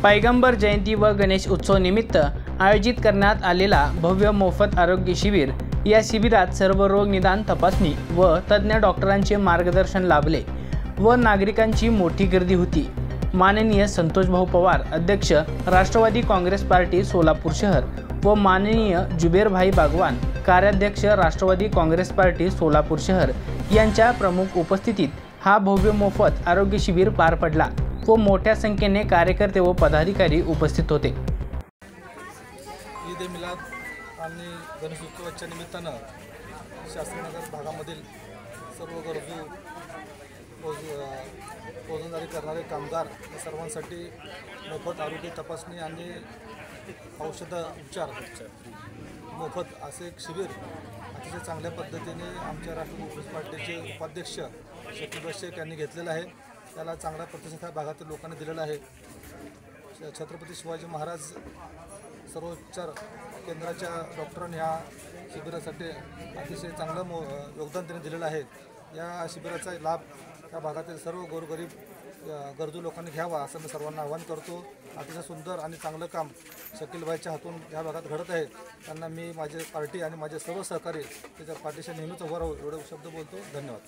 पैगंबर जयंती व गणेश उत्सव निमित्त आयोजित करण्यात आलेला भव्य मोफत आरोग्य शिबिर। या शिबिरात सर्व रोग निदान तपासणी व तज्ञ डॉक्टरांचे मार्गदर्शन लाभले व नागरिकांची मोठी गर्दी होती। माननीय संतोष भाऊ पवार, अध्यक्ष राष्ट्रवादी काँग्रेस पार्टी सोलापूर शहर व माननीय जुबेर भाई बागवान, कार्याध्यक्ष राष्ट्रवादी काँग्रेस पार्टी सोलापूर शहर यांच्या प्रमुख उपस्थितीत हा भव्य मोफत आरोग्य शिबिर पार पडला व मोठ्या संख्येने कार्यकर्ते व पदाधिकारी उपस्थित होते। ईद ए मिलाद आणि गणेश उत्सवाच्या निमित्तानं शास्त्रीनगर भागामधील सर्व गरजू रोजंदारी करणारे कामगार या सर्वांसाठी मोफत आरोग्य तपासणी आणि औषध उपचार मोफत असे एक शिबिर अतिशय चांगल्या पद्धतीने आमच्या राष्ट्रवादी काँग्रेस पार्टीचे उपाध्यक्ष शकील शेख यांनी घेतलेलं आहे। त्याला चांगला प्रतिसाद भागातील लोकांनी दिलेला आहे। छत्रपती शिवाजी महाराज सर्वोपचार केंद्राच्या डॉक्टरांनी ह्या शिबिरासाठी अतिशय चांगलं योगदान त्यांनी दिलेलं आहे। या शिबिराचा लाभ या भागातील सर्व गोरगरीब गरजू लोकांनी घ्यावा असं मी सर्वांना आवाहन करतो। अतिशय सुंदर आणि चांगलं काम शकीलबाईच्या हातून या भागात घडत आहे। त्यांना मी माझे पार्टी आणि माझे सर्व सहकारी त्याच्या पाठीशी नेहमीच उभं राहू एवढे शब्द बोलतो। धन्यवाद।